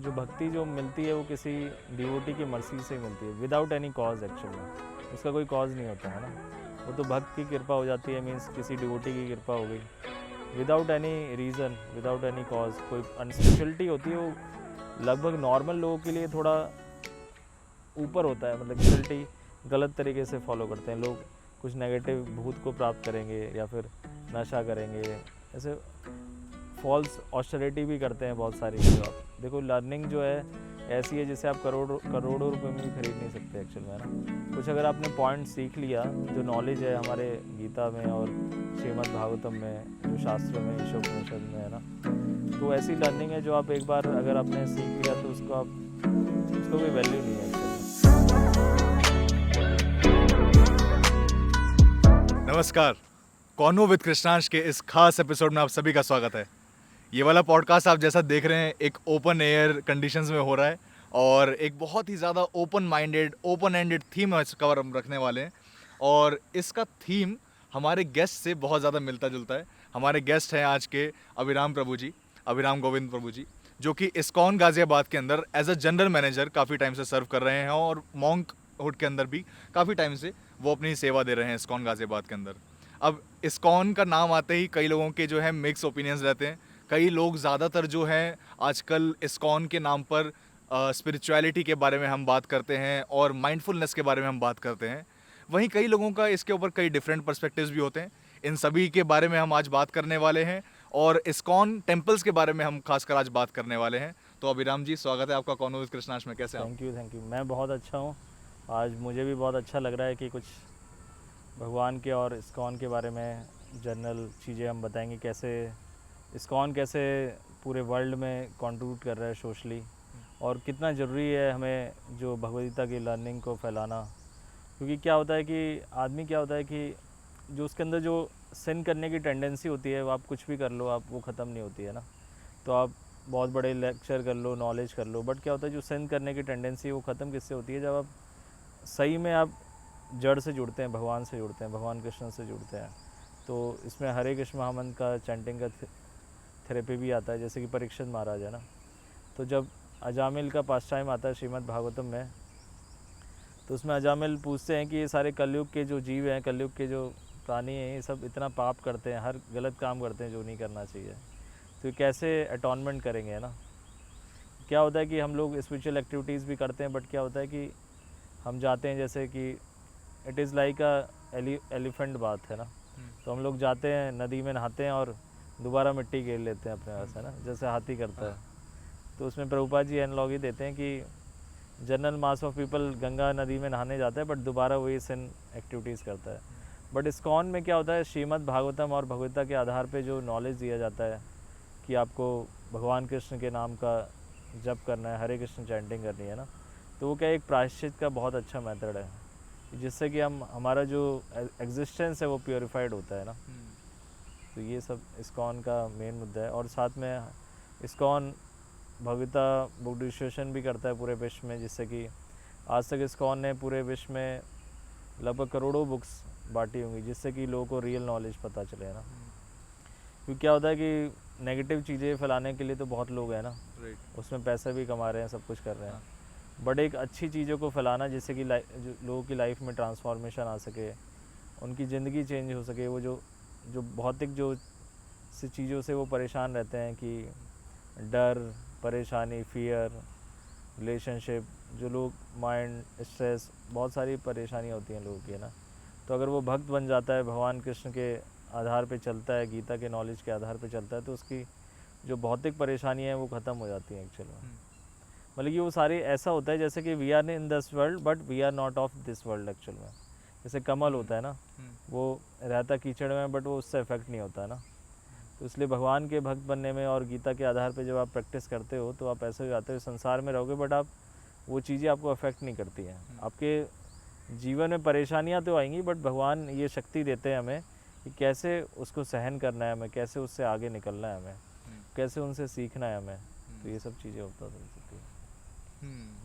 जो भक्ति जो मिलती है वो किसी डिवोटी की मर्सी से मिलती है, विदाउट एनी कॉज एक्चुअल में। उसका कोई कॉज नहीं होता है ना, वो तो भक्त की कृपा हो जाती है, मीन्स किसी डिवोटी की कृपा हो गई, without any reason, without any cause. कोई अनस्पेशलिटी होती है, वो लगभग नॉर्मल लोगों के लिए थोड़ा ऊपर होता है, मतलब स्पेशलिटी गलत तरीके से फॉलो करते हैं लोग। कुछ नेगेटिव भूत को प्राप्त करेंगे या फिर नशा करेंगे, ऐसे फॉल्स ऑस्टेरिटी भी करते हैं बहुत सारी चीज़ें। आप देखो लर्निंग जो है ऐसी है जिसे आप करोड़ों रुपए में भी खरीद नहीं सकते एक्चुअल में, है ना। कुछ अगर आपने पॉइंट सीख लिया, जो नॉलेज है हमारे गीता में और श्रीमद् भागवतम में, जो शास्त्रों में, ईशोपनिषद में, है ना, तो ऐसी लर्निंग है जो आप एक बार अगर आपने सीख लिया तो उसको कोई वैल्यू नहीं है एक्चुअली। नमस्कार, कॉन्वो विद कृष्णांश के इस खास एपिसोड में आप सभी का स्वागत है। ये वाला पॉडकास्ट आप जैसा देख रहे हैं एक ओपन एयर कंडीशंस में हो रहा है और एक बहुत ही ज़्यादा open minded, open ended theme cover हम रखने वाले हैं। और इसका थीम हमारे गेस्ट से बहुत ज़्यादा मिलता जुलता है। हमारे गेस्ट हैं आज के अभिराम गोविंद प्रभु जी, जो कि इस्कॉन गाजियाबाद के अंदर एज अ जनरल मैनेजर काफ़ी टाइम से सर्व कर रहे हैं और मॉन्क हुड के अंदर भी काफ़ी टाइम से वो अपनी सेवा दे रहे हैं इस्कॉन गाजियाबाद के अंदर। अब इस्कॉन का नाम आते ही कई लोगों के जो है मिक्स ओपिनियंस रहते हैं। कई लोग ज़्यादातर जो हैं आजकल इस्कॉन के नाम पर स्पिरिचुअलिटी के बारे में हम बात करते हैं और माइंडफुलनेस के बारे में हम बात करते हैं। वहीं कई लोगों का इसके ऊपर कई डिफरेंट पर्सपेक्टिव्स भी होते हैं। इन सभी के बारे में हम आज बात करने वाले हैं और इस्कॉन टेम्पल्स के बारे में हम खासकर आज बात करने वाले हैं। तो अभिराम जी, स्वागत है आपका कॉन्वो विद कृष्णांश में। कैसे हैं आप? Thank you. मैं बहुत अच्छा हूँ। आज मुझे भी बहुत अच्छा लग रहा है कि कुछ भगवान के और इस्कॉन के बारे में जनरल चीज़ें हम बताएंगे, कैसे इस्कॉन कैसे पूरे वर्ल्ड में कंट्रीब्यूट कर रहा है सोशली, और कितना ज़रूरी है हमें जो भगवद की लर्निंग को फैलाना। क्योंकि क्या होता है कि आदमी क्या होता है कि जो उसके अंदर जो सिन करने की टेंडेंसी होती है, वो आप कुछ भी कर लो, आप वो ख़त्म नहीं होती है ना। तो आप बहुत बड़े लेक्चर कर लो, नॉलेज कर लो, बट क्या होता है जो सिन करने की टेंडेंसी वो ख़त्म किससे होती है? जब आप सही में आप जड़ से जुड़ते हैं, भगवान से जुड़ते हैं, भगवान कृष्ण से जुड़ते हैं। तो इसमें हरे कृष्ण महामंत्र का चैंटिंग का थेरेपी भी आता है, जैसे कि परीक्षित महाराज है ना। तो जब अजामिल का पास टाइम आता है श्रीमद् भागवतम में, तो उसमें अजामिल पूछते हैं कि ये सारे कलयुग के जो जीव हैं, कलयुग के जो प्राणी हैं, ये सब इतना पाप करते हैं, हर गलत काम करते हैं जो नहीं करना चाहिए, तो ये कैसे अटॉनमेंट करेंगे, है ना। क्या होता है कि हम लोग स्पिरिचुअल एक्टिविटीज़ भी करते हैं, बट क्या होता है कि हम जाते हैं, जैसे कि it is like a elephant बात है ना। तो हम लोग जाते हैं, नदी में नहाते हैं और दोबारा मिट्टी घेर लेते हैं अपने पास, है ना, जैसे हाथी करता है। तो उसमें प्रभुपाद जी एनालॉजी देते हैं कि general mass of people Ganga नदी में नहाने जाता है, बट दोबारा वही सिन एक्टिविटीज़ करता है। बट इस्कॉन में क्या होता है, श्रीमद् भागवतम और भगवद्गीता के आधार पे जो नॉलेज दिया जाता है कि आपको भगवान कृष्ण के नाम का जप करना है, हरे कृष्ण चैंटिंग करनी है ना, तो वो क्या एक प्रायश्चित का बहुत अच्छा मेथड है, जिससे कि हमारा जो एग्जिस्टेंस है वो प्योरीफाइड होता है ना। तो ये सब इस्कॉन का मेन मुद्दा है। और साथ में इस्कॉन भगवद्गीता बुक डिस्ट्रीब्यूशन भी करता है पूरे विश्व में, जिससे कि आज तक इस्कॉन ने पूरे विश्व में लगभग करोड़ों बुक्स बांटी होंगी, जिससे कि लोगों को रियल नॉलेज पता चले ना। क्योंकि क्या होता है कि नेगेटिव चीज़ें फैलाने के लिए तो बहुत लोग हैं ना, उसमें पैसे भी कमा रहे हैं, सब कुछ कर रहे हैं, बट एक अच्छी चीज़ों को फैलाना जिससे कि लोगों की लाइफ में ट्रांसफॉर्मेशन आ सके, उनकी ज़िंदगी चेंज हो सके। वो जो भौतिक जो सी चीज़ों से वो परेशान रहते हैं, कि डर, परेशानी, फियर, रिलेशनशिप, जो लोग माइंड स्ट्रेस, बहुत सारी परेशानियाँ होती हैं लोगों की, है ना। तो अगर वो भक्त बन जाता है, भगवान कृष्ण के आधार पे चलता है, गीता के नॉलेज के आधार पे चलता है, तो उसकी जो भौतिक परेशानियाँ हैं वो ख़त्म हो जाती हैं एक्चुअल में। मतलब कि वो सारी ऐसा होता है जैसे कि we are in this world but we are not of this world actual में। जैसे कमल होता है ना, वो रहता कीचड़ में, बट वो उससे इफेक्ट नहीं होता है ना। तो इसलिए भगवान के भक्त बनने में और गीता के आधार पे जब आप प्रैक्टिस करते हो तो आप ऐसे हो जाते हो, संसार में रहोगे बट आप वो चीज़ें आपको अफेक्ट नहीं करती हैं। आपके जीवन में परेशानियाँ तो आएंगी, बट भगवान ये शक्ति देते हैं हमें कि कैसे उसको सहन करना है हमें, कैसे उससे आगे निकलना है हमें, कैसे उनसे सीखना है हमें। तो ये सब चीज़ें होता सकती है।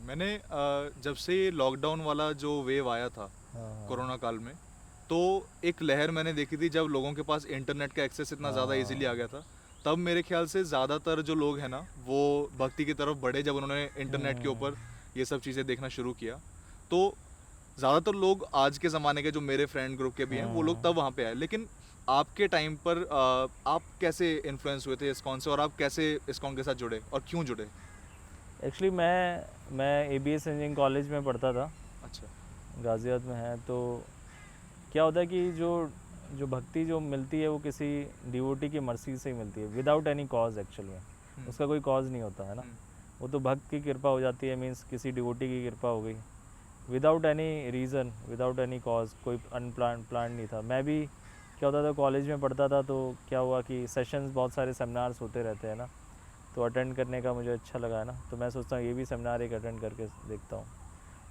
मैंने जब से लॉकडाउन वाला जो वेव आया था कोरोना काल में, तो एक लहर मैंने देखी थी जब लोगों के पास इंटरनेट का एक्सेस इतना ज़्यादा इजीली आ गया था। तब मेरे ख्याल से ज़्यादातर जो लोग हैं ना वो भक्ति की तरफ बढ़े जब उन्होंने इंटरनेट के ऊपर ये सब चीज़ें देखना शुरू किया। तो ज़्यादातर लोग आज के ज़माने के जो मेरे फ्रेंड ग्रुप के भी हैं वो लोग तब वहाँ पे आए। लेकिन आपके टाइम पर आप कैसे इन्फ्लुएंस हुए थे इस्कॉन से, और आप कैसे इस्कॉन के साथ जुड़े और क्यों जुड़े? एक्चुअली मैं ABS इंजीनियरिंग कॉलेज में पढ़ता था, अच्छा। गाज़ियाबाद में है। तो क्या होता है कि जो जो भक्ति जो मिलती है वो किसी डिवोटी की मर्सी से ही मिलती है, विदाउट एनी कॉज एक्चुअल में। उसका कोई कॉज नहीं होता है ना, वो तो भक्त की कृपा हो जाती है, मीन्स किसी डिवोटी की कृपा हो गई, without any reason, without any cause, कोई प्लान नहीं था। मैं भी क्या होता था, कॉलेज में पढ़ता था तो क्या हुआ कि सेशंस, बहुत सारे सेमिनार्स होते रहते हैं ना, तो अटेंड करने का मुझे अच्छा लगा ना, तो मैं सोचता हूँ ये भी सेमिनार एक अटेंड करके देखता हूँ।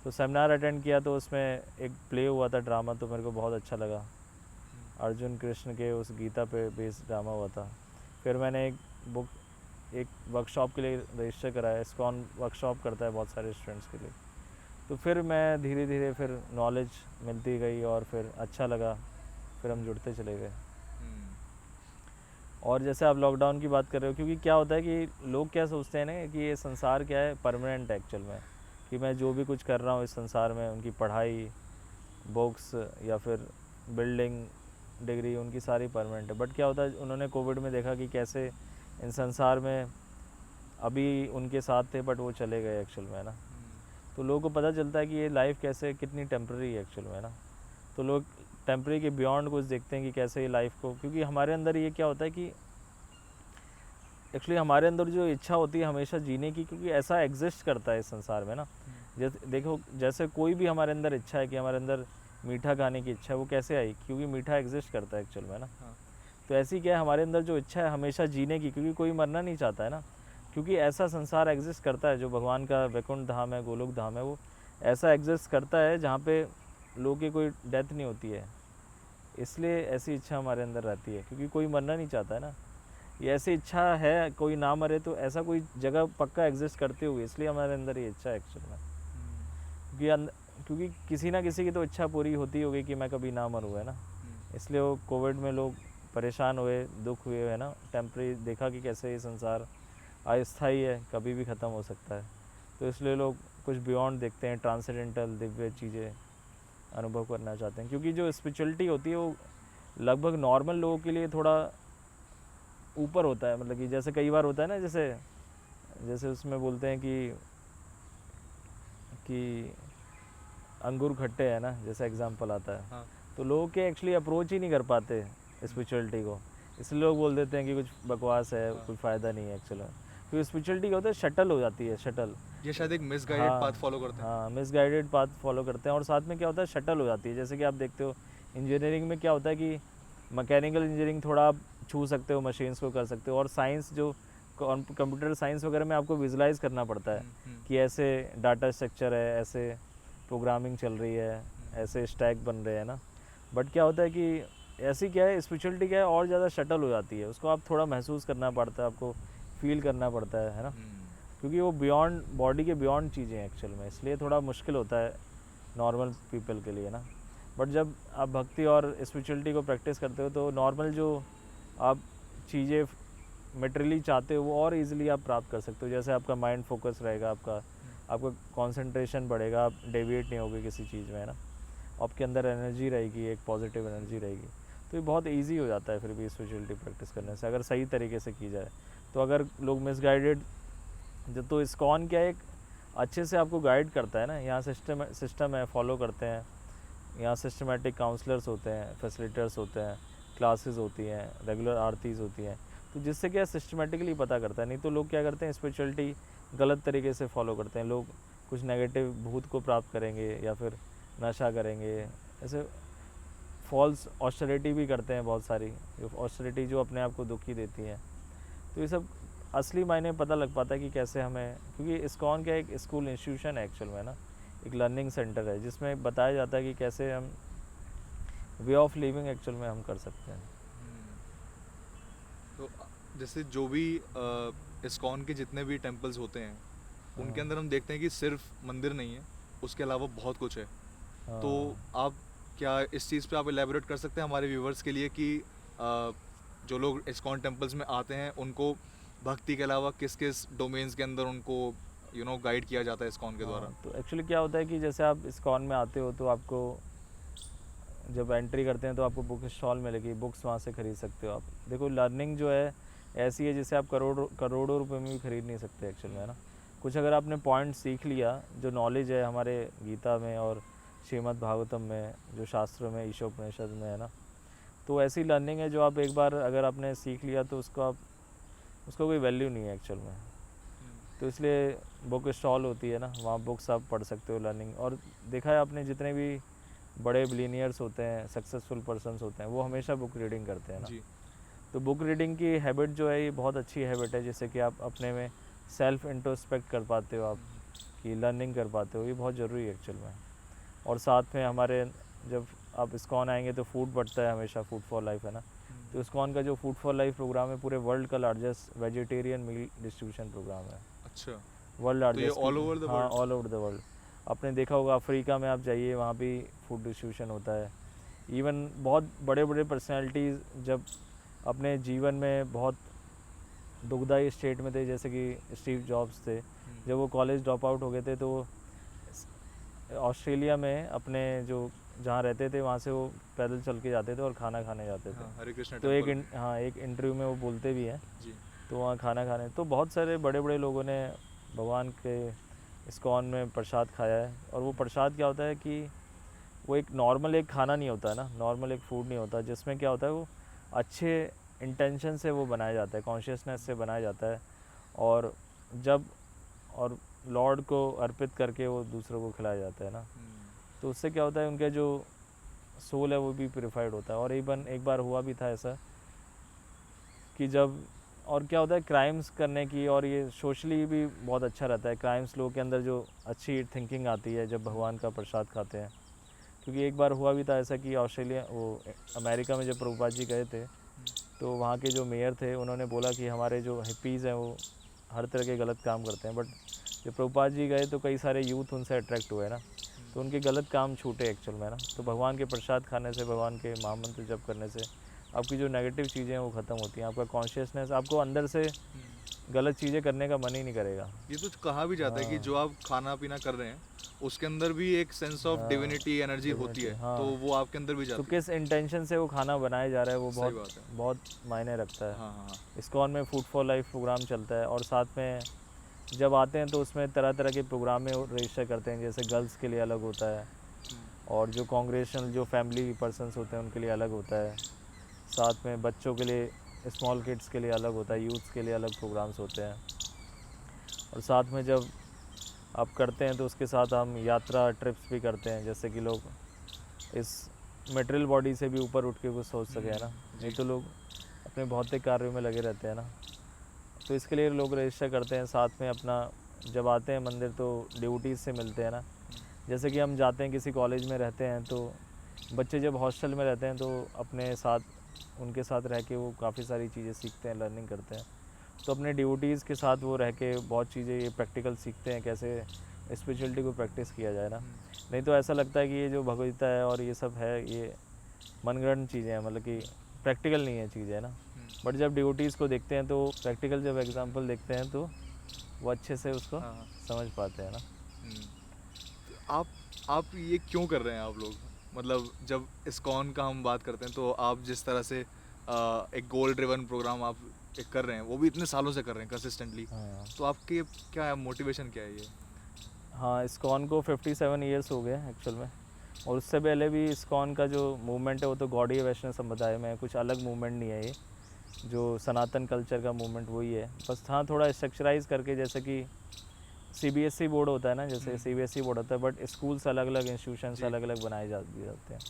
तो सेमिनार अटेंड किया तो उसमें एक प्ले हुआ था, ड्रामा, तो मेरे को बहुत अच्छा लगा। अर्जुन कृष्ण के उस गीता पे बेस्ड ड्रामा हुआ था। फिर मैंने एक वर्कशॉप के लिए रजिस्टर कराया, इस्कॉन वर्कशॉप करता है बहुत सारे स्टूडेंट्स के लिए। तो फिर मैं धीरे धीरे फिर नॉलेज मिलती गई और फिर अच्छा लगा, फिर हम जुड़ते चले गए। और जैसे आप लॉकडाउन की बात कर रहे हो, क्योंकि क्या होता है कि लोग क्या सोचते हैं ना कि ये संसार क्या है, परमानेंट है एक्चुअल में, कि मैं जो भी कुछ कर रहा हूँ इस संसार में, उनकी पढ़ाई, बुक्स या फिर बिल्डिंग, डिग्री, उनकी सारी परमानेंट है। बट क्या होता है, उन्होंने कोविड में देखा कि कैसे इन संसार में अभी उनके साथ थे बट वो चले गए एक्चुअल में, है ना। तो लोगों को पता चलता है कि ये लाइफ कैसे कितनी टेम्प्रेरी है एक्चुअल में, है ना। तो लोग टेम्प्रेरी के बियॉन्ड कुछ देखते हैं कि कैसे ये लाइफ को, क्योंकि हमारे अंदर ये क्या होता है कि एक्चुअली हमारे अंदर जो इच्छा होती है हमेशा जीने की, क्योंकि ऐसा एग्जिस्ट करता है इस संसार में ना। जैसे देखो, जैसे कोई भी हमारे अंदर इच्छा है कि हमारे अंदर मीठा खाने की इच्छा है, वो कैसे आई, क्योंकि मीठा एग्जिस्ट करता है एक्चुअल में ना। तो ऐसी क्या है, हमारे अंदर जो इच्छा है हमेशा जीने की, क्योंकि कोई मरना नहीं चाहता है ना, क्योंकि ऐसा संसार एग्जिस्ट करता है, जो भगवान का वैकुंठ धाम है, गोलोक धाम है, वो ऐसा एग्जिस्ट करता है जहाँ पे लोगों की कोई डेथ नहीं होती है। इसलिए ऐसी इच्छा हमारे अंदर रहती है, क्योंकि कोई मरना नहीं चाहता है ना। ये ऐसी इच्छा है, कोई ना मरे, तो ऐसा कोई जगह पक्का एग्जिस्ट करती होगी, इसलिए हमारे अंदर ये इच्छा है एक्चुअल में। क्योंकि किसी ना किसी की तो इच्छा पूरी होती होगी कि मैं कभी ना मरूँ, है ना। इसलिए वो कोविड में लोग परेशान हुए, दुख हुए, है ना। टेम्परेरी देखा कि कैसे ये संसार अस्थायी है, कभी भी ख़त्म हो सकता है। तो इसलिए लोग कुछ बियॉन्ड देखते हैं, ट्रांसेंडेंटल, दिव्य चीज़ें अनुभव करना चाहते हैं, क्योंकि जो स्पिरिचुअलिटी होती है वो लगभग नॉर्मल लोगों के लिए थोड़ा ऊपर होता है। मतलब कि जैसे कई बार होता है ना, जैसे उसमें बोलते हैं कि अंगूर खट्टे है ना, जैसा एग्जांपल आता है। हाँ। तो लोग के एक्चुअली अप्रोच ही नहीं कर पाते स्पिरिचुअलिटी को, इसलिए लोग बोल देते हैं कि कुछ बकवास है, कोई फ़ायदा नहीं है एक्चुअली। क्योंकि स्पिरिचुअलिटी क्या होता है, शटल हो जाती है, शटल। ये शायद एक मिसगाइडेड पाथ फॉलो करते हैं। हाँ, मिसगाइडेड पाथ फॉलो करते हैं, और साथ में क्या होता है, शटल हो जाती है। जैसे कि आप देखते हो इंजीनियरिंग में क्या होता है कि मैकेनिकल इंजीनियरिंग थोड़ा आप छू सकते हो, मशीन्स को कर सकते हो, और साइंस जो कंप्यूटर साइंस वगैरह में आपको विजुलाइज करना पड़ता है कि ऐसे डाटा स्ट्रक्चर है, ऐसे प्रोग्रामिंग चल रही है, ऐसे स्टैक बन रहे हैं ना। बट क्या होता है कि ऐसी क्या है, स्पिरिचुअलिटी क्या है, और ज़्यादा शटल हो जाती है, उसको आप थोड़ा महसूस करना पड़ता है, आपको फील करना पड़ता है ना। क्योंकि वो बियॉन्ड बॉडी के बियॉन्ड चीज़ें हैं एक्चुअल में, इसलिए थोड़ा मुश्किल होता है नॉर्मल पीपल के लिए ना। बट जब आप भक्ति और स्पिरिचुअलिटी को प्रैक्टिस करते हो तो नॉर्मल जो आप चीज़ें मटेरियली चाहते हो वो और इजीली आप प्राप्त कर सकते हो। जैसे आपका माइंड फोकस रहेगा, आपका कंसंट्रेशन बढ़ेगा, आप डेविएट नहीं होगे किसी चीज़ में, है ना। आपके अंदर एनर्जी रहेगी, एक पॉजिटिव एनर्जी रहेगी, तो ये बहुत इजी हो जाता है फिर भी स्पिरिचुअलिटी प्रैक्टिस करने से, अगर सही तरीके से की जाए। तो अगर लोग मिसगाइडेड, तो इस्कॉन क्या एक अच्छे से आपको गाइड करता है ना। यहाँ सिस्टम है, फॉलो करते हैं, यहाँ सिस्टमेटिक काउंसलर्स होते हैं, फैसिलिटेटर्स होते हैं, क्लासेस होती हैं, रेगुलर आरतीज़ होती हैं, तो जिससे क्या सिस्टमेटिकली पता करता है। नहीं तो लोग क्या करते हैं, स्पिरिचुअलिटी गलत तरीके से फॉलो करते हैं, लोग कुछ नेगेटिव भूत को प्राप्त करेंगे या फिर नशा करेंगे, ऐसे फॉल्स ऑस्टेरिटी भी करते हैं बहुत सारी, ऑस्टेरिटी जो अपने आप को दुखी देती हैं। तो ये सब असली मायने पता लग पाता है कि कैसे हमें, क्योंकि इस्कॉन क्या एक स्कूल इंस्टीट्यूशन है एक्चुअल में ना, एक लर्निंग सेंटर है जिसमें बताया जाता है कि कैसे हम वे ऑफ लिविंग एक्चुअल में हम कर सकते हैं। तो जैसे जो भी इस्कॉन के जितने भी टेम्पल्स होते हैं उनके अंदर हम देखते हैं कि सिर्फ मंदिर नहीं है, उसके अलावा बहुत कुछ है। तो आप क्या इस चीज़ पे आप एलैबोरेट कर सकते हैं हमारे व्यूवर्स के लिए कि जो लोग इस्कॉन टेम्पल्स में आते हैं उनको भक्ति के अलावा किस किस डोमेन्स के अंदर उनको गाइड किया जाता है इस्कॉन के द्वारा? हाँ, तो एक्चुअली क्या होता है कि जैसे आप इस्कॉन में आते हो तो आपको जब एंट्री करते हैं तो आपको बुक स्टॉल मिलेगी, बुक्स वहाँ से ख़रीद सकते हो आप। देखो लर्निंग जो है ऐसी है जिसे आप करोड़ों रुपए में भी ख़रीद नहीं सकते एक्चुअल में, है ना। कुछ अगर आपने पॉइंट सीख लिया, जो नॉलेज है हमारे गीता में और श्रीमद् भागवतम में, जो शास्त्रों में, ईशोपनिषद में, है ना, तो ऐसी लर्निंग है जो आप एक बार अगर आपने सीख लिया तो उसका कोई वैल्यू नहीं है एक्चुअल में। तो इसलिए बुक स्टॉल होती है ना, वहाँ बुक्स आप पढ़ सकते हो लर्निंग। और देखा है आपने जितने भी बड़े बिलीनियर्स होते हैं, सक्सेसफुल पर्सन्स होते हैं, वो हमेशा बुक रीडिंग करते हैं ना। जी। तो बुक रीडिंग की हैबिट जो है ये बहुत अच्छी हैबिट है, जिससे कि आप अपने में सेल्फ इंट्रोस्पेक्ट कर पाते हो, आप की लर्निंग कर पाते हो। ये बहुत ज़रूरी है एक्चुअल में। और साथ में हमारे जब आप इस्कॉन आएंगे तो फूड बढ़ता है हमेशा, फूड फॉर लाइफ, है ना। तो इस्कॉन का जो फूड फॉर लाइफ प्रोग्राम है पूरे वर्ल्ड का लार्जेस्ट वेजिटेरियन मील डिस्ट्रीब्यूशन प्रोग्राम है। अच्छा, वर्ल्ड तो ये लार्जेस्ट, ऑल ओवर द हाँ, world? All over the world. आपने देखा होगा अफ्रीका में आप जाइए, वहाँ भी फूड डिस्ट्रीब्यूशन होता है। इवन बहुत बड़े बड़े पर्सनैलिटीज़ जब अपने जीवन में बहुत दुखदाई स्टेट में थे, जैसे कि स्टीव जॉब्स थे, जब वो कॉलेज ड्रॉप आउट हो गए थे तो वो ऑस्ट्रेलिया में अपने जो जहाँ रहते थे वहाँ से वो पैदल चल के जाते थे और खाना खाने जाते थे। हाँ, हरे कृष्णा तो टेम्पल। हाँ, एक इंटरव्यू में वो बोलते भी हैं। जी। तो वहाँ खाना खाने तो बहुत सारे बड़े बड़े लोगों ने भगवान के इस्कॉन में प्रसाद खाया है। और वो प्रसाद क्या होता है कि वो एक नॉर्मल एक खाना नहीं होता है ना, नॉर्मल एक फूड नहीं होता, जिसमें क्या होता है वो अच्छे इंटेंशन से वो बनाया जाता है, कॉन्शियसनेस से बनाया जाता है। और जब और लॉर्ड को अर्पित करके वो दूसरों को खिलाया जाता है ना, तो उससे क्या होता है उनके जो सोल है वो भी प्योरीफाइड होता है। और इवन एक बार हुआ भी था ऐसा कि जब, और क्या होता है क्राइम्स करने की, और ये सोशली भी बहुत अच्छा रहता है क्राइम्स, लोगों के अंदर जो अच्छी थिंकिंग आती है जब भगवान का प्रसाद खाते हैं। क्योंकि एक बार हुआ भी था ऐसा कि ऑस्ट्रेलिया वो अमेरिका में जब प्रभुपाद जी गए थे तो वहाँ के जो मेयर थे उन्होंने बोला कि हमारे जो हिप्पीज़ हैं वो हर तरह के गलत काम करते हैं। बट जब प्रभुपाद जी गए तो कई सारे यूथ उनसे अट्रैक्ट हुए ना, तो उनके गलत काम छूटे एक्चुअल में ना। तो भगवान के प्रसाद खाने से, भगवान के महामंत्र जप करने से आपकी जो नेगेटिव चीज़ें हैं वो ख़त्म होती हैं। आपका कॉन्शियसनेस, आपको अंदर से गलत चीज़ें करने का मन ही नहीं करेगा। ये तो कहा भी जाता है कि जो आप खाना पीना कर रहे हैं उसके अंदर भी एक सेंस ऑफ डिविनिटी एनर्जी होती है, हाँ। तो वो आपके अंदर भी तो जाती है। किस इंटेंशन से वो खाना बनाया जा रहा है वो सही बात है। बहुत मायने रखता है। हाँ, हाँ, हाँ। इस्कॉन में फूड फॉर लाइफ प्रोग्राम चलता है, और साथ में जब आते हैं तो उसमें तरह तरह के प्रोग्राम में रजिस्टर करते हैं। जैसे गर्ल्स के लिए अलग होता है, और जो कांग्रेशनल जो फैमिली पर्सन्स होते हैं उनके लिए अलग होता है। साथ में बच्चों के लिए, स्मॉल किड्स के लिए अलग होता है, यूथ्स के लिए अलग प्रोग्राम्स होते हैं। और साथ में जब आप करते हैं तो उसके साथ हम यात्रा ट्रिप्स भी करते हैं, जैसे कि लोग इस मटेरियल बॉडी से भी ऊपर उठ के कुछ सोच सके, है ना। नहीं तो लोग अपने भौतिक कार्यों में लगे रहते हैं ना, तो इसके लिए लोग रजिस्टर करते हैं। साथ में अपना जब आते हैं मंदिर तो ड्यूटीज़ से मिलते हैं ना। जैसे कि हम जाते हैं किसी कॉलेज में रहते हैं तो बच्चे जब हॉस्टल में रहते हैं तो अपने साथ, उनके साथ रह के वो काफ़ी सारी चीज़ें सीखते हैं, लर्निंग करते हैं। तो अपने ड्यूटीज़ के साथ वो रह के बहुत चीज़ें ये प्रैक्टिकल सीखते हैं, कैसे स्पिरिचुअलिटी को प्रैक्टिस किया जाए ना। नहीं तो ऐसा लगता है कि ये जो भगवदगीता है और ये सब है ये मनगढ़ंत चीज़ें हैं, मतलब कि प्रैक्टिकल नहीं है चीज़ें, है ना। बट जब ड्यूटीज़ को देखते हैं तो प्रैक्टिकल जब एग्जांपल देखते हैं तो वो अच्छे से उसको हाँ। समझ पाते हैं ना। आप ये क्यों कर रहे हैं आप लोग? मतलब जब इस्कॉन का हम बात करते हैं तो आप जिस तरह से एक गोल ड्रिवन प्रोग्राम आप एक कर रहे हैं, वो भी इतने सालों से कर रहे हैं कंसिस्टेंटली, हाँ, तो आपके क्या मोटिवेशन क्या है ये? हाँ, इस्कॉन को 57 ईयर्स हो गए एक्चुअल में। और उससे पहले भी इस्कॉन का जो मूवमेंट है वो तो गौड़ीय वैष्णव संप्रदाय में है, कुछ अलग मूवमेंट नहीं है ये। जो सनातन कल्चर का मूवमेंट वही है, बस हाँ थोड़ा स्ट्रक्चराइज करके, जैसे कि सीबीएसई बोर्ड होता है ना, जैसे सीबीएसई बोर्ड होता है, बट स्कूल्स अलग अलग, इंस्टीट्यूशंस अलग अलग बनाए जाते हैं।